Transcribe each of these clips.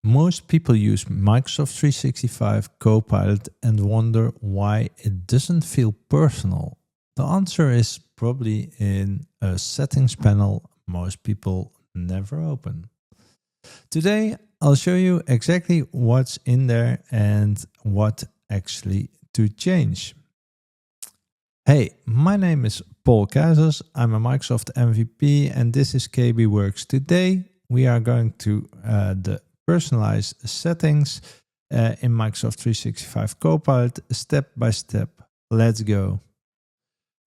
Most people use Microsoft 365 Copilot and wonder why it doesn't feel personal. The answer is probably in a settings panel most people never open. Today, I'll show you exactly what's in there and what actually to change. Hey, my name is Paul Keijzers. I'm a Microsoft MVP and this is KbWorks. Today, we are going to the personalized settings in Microsoft 365 Copilot step by step. Let's go.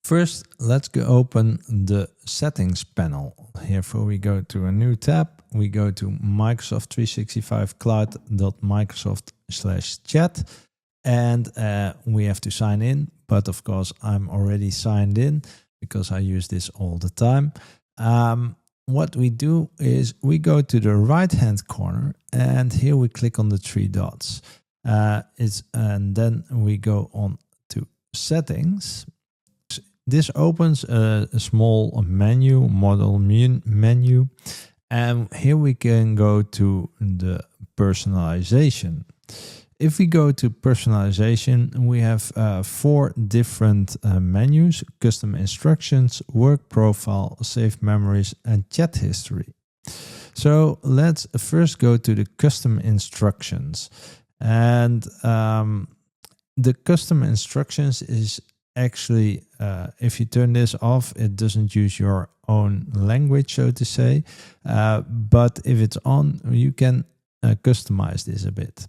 First, let's go open the settings panel. Herefore, we go to a new tab. We go to Microsoft 365 cloud.microsoft/chat and we have to sign in. But of course, I'm already signed in because I use this all the time. What we do is we go to the right-hand corner and here we click on the three dots. And then we go on to settings. This opens a small menu, model menu. And here we can go to the personalization. If we go to personalization, we have 4 different menus: custom instructions, work profile, save memories, and chat history. So let's first go to the custom instructions. And the custom instructions is actually, if you turn this off, it doesn't use your own language, so to say. But if it's on, you can customize this a bit.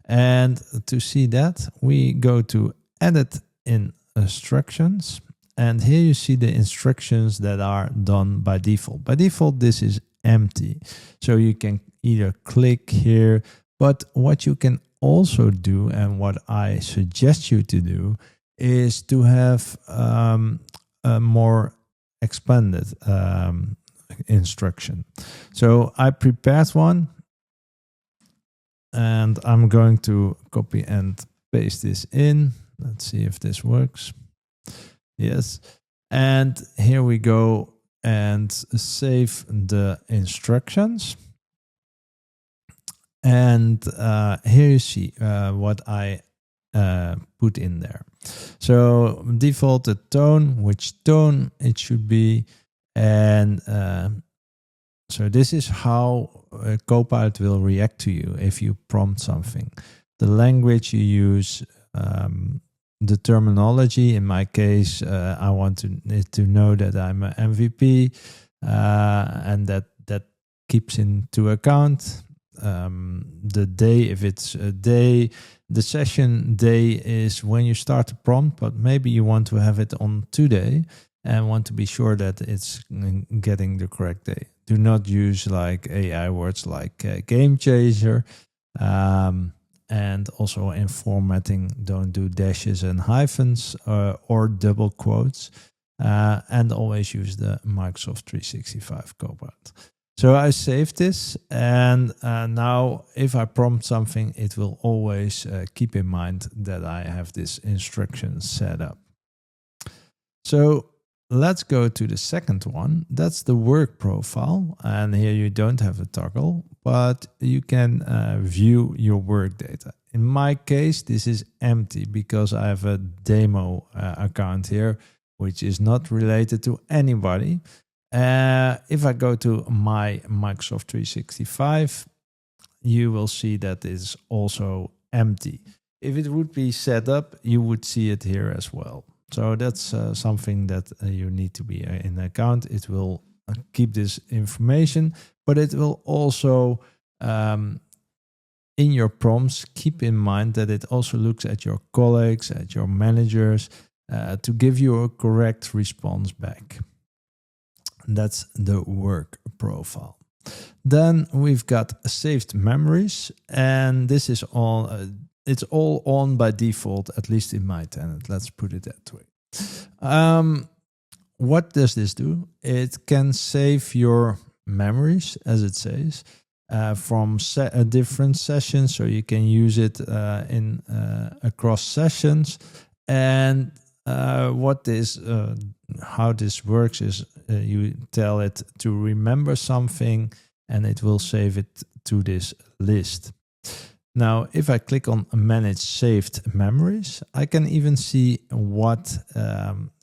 And to see that, we go to Edit in Instructions. And here you see the instructions that are done by default. By default, this is empty. So you can either click here, but what you can also do, and what I suggest you to do, is to have a more expanded instruction. So I prepared one. And I'm going to copy and paste this in. Let's see if this works. Yes. And here we go and save the instructions. And here you see what I put in there. So default the tone, which tone it should be. And so this is how Copilot will react to you if you prompt something. The language you use, the terminology. In my case, I want it to know that I'm an MVP and that keeps into account the day. If it's a day, the session day is when you start the prompt, but maybe you want to have it on today and want to be sure that it's getting the correct day. Do not use like AI words like game changer. And also in formatting, don't do dashes and hyphens or double quotes. And always use the Microsoft 365 Copilot. So I saved this, and now if I prompt something, it will always keep in mind that I have this instruction set up. So let's go to the second one. That's the work profile. And here you don't have a toggle, but you can view your work data. In my case, this is empty because I have a demo account here, which is not related to anybody. If I go to my Microsoft 365, you will see that it's also empty. If it would be set up, you would see it here as well. So that's something that you need to be in account. It will keep this information, but it will also, in your prompts, keep in mind that it also looks at your colleagues, at your managers, to give you a correct response back. That's the work profile. Then we've got saved memories, and this is all. It's all on by default, at least in my tenant. Let's put it that way. What does this do? It can save your memories, as it says, from different sessions, so you can use it in across sessions. And how this works is you tell it to remember something, and it will save it to this list. Now, if I click on Manage Saved Memories, I can even see what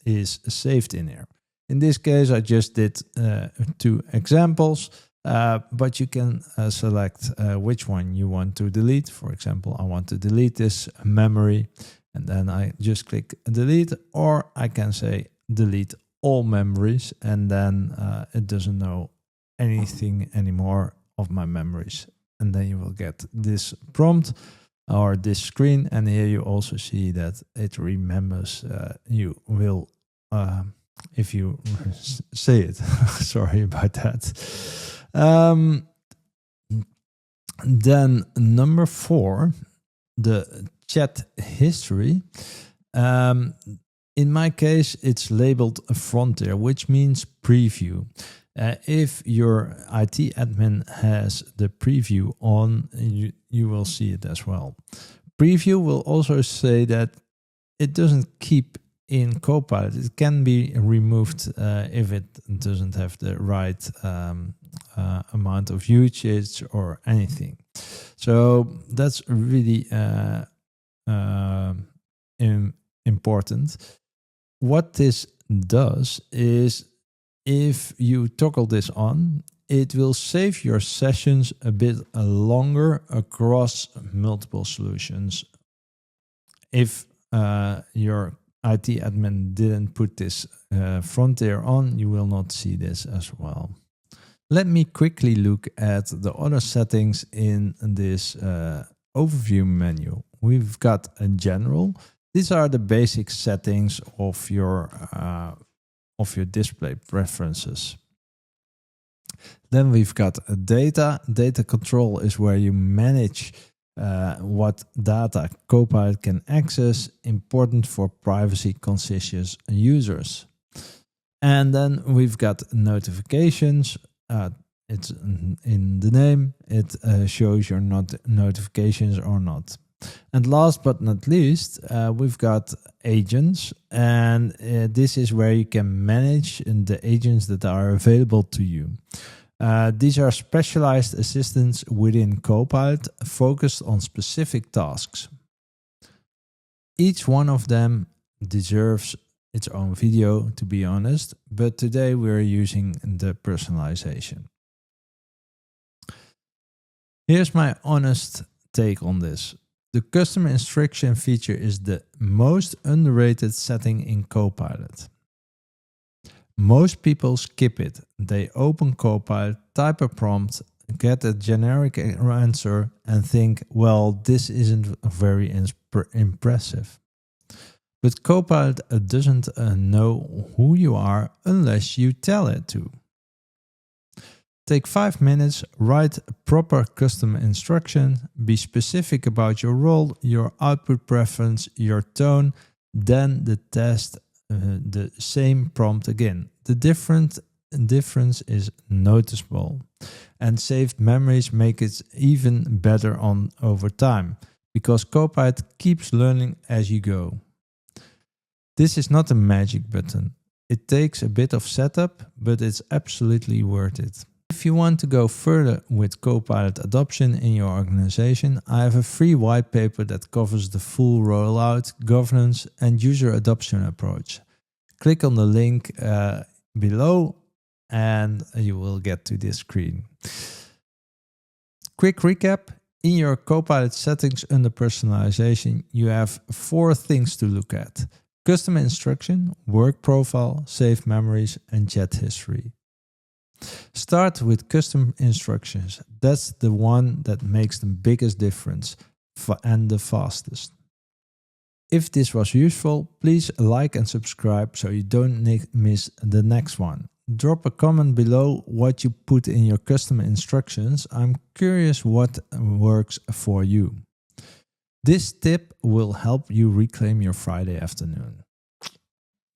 is saved in here. In this case, I just did 2 examples, but you can select which one you want to delete. For example, I want to delete this memory, and then I just click Delete, or I can say Delete all memories, and then it doesn't know anything anymore of my memories. And then you will get this prompt or this screen, and here you also see that it remembers you will, if you say it. Sorry about that. Then number 4, the chat history. In my case, it's labeled Frontier, which means preview. If your IT admin has the preview on, you will see it as well. Preview will also say that it doesn't keep in Copilot. It can be removed if it doesn't have the right amount of usage or anything. So that's really important. What this does is, if you toggle this on, it will save your sessions a bit longer across multiple solutions. If your IT admin didn't put this Frontier on, you will not see this as well. Let me quickly look at the other settings in this overview menu. We've got a general. These are the basic settings of your display preferences. Then we've got data. Data control is where you manage what data Copilot can access, important for privacy conscious users. And then we've got notifications. It's in the name. It shows your notifications or not. And last but not least, we've got agents, and this is where you can manage the agents that are available to you. These are specialized assistants within Copilot focused on specific tasks. Each one of them deserves its own video, to be honest, but today we're using the personalization. Here's my honest take on this. The custom instruction feature is the most underrated setting in Copilot. Most people skip it. They open Copilot, type a prompt, get a generic answer, and think, well, this isn't very impressive. But Copilot doesn't know who you are unless you tell it to. Take 5 minutes, write a proper custom instruction, be specific about your role, your output preference, your tone, then test the same prompt again. The difference is noticeable, and saved memories make it even better over time, because Copilot keeps learning as you go. This is not a magic button. It takes a bit of setup, but it's absolutely worth it. If you want to go further with Copilot adoption in your organization, I have a free white paper that covers the full rollout, governance, and user adoption approach. Click on the link below and you will get to this screen. Quick recap. In your Copilot settings under personalization, you have 4 things to look at: custom instruction, work profile, saved memories, and chat history. Start with custom instructions. That's the one that makes the biggest difference and the fastest. If this was useful, please like and subscribe so you don't miss the next one. Drop a comment below what you put in your custom instructions. I'm curious what works for you. This tip will help you reclaim your Friday afternoon.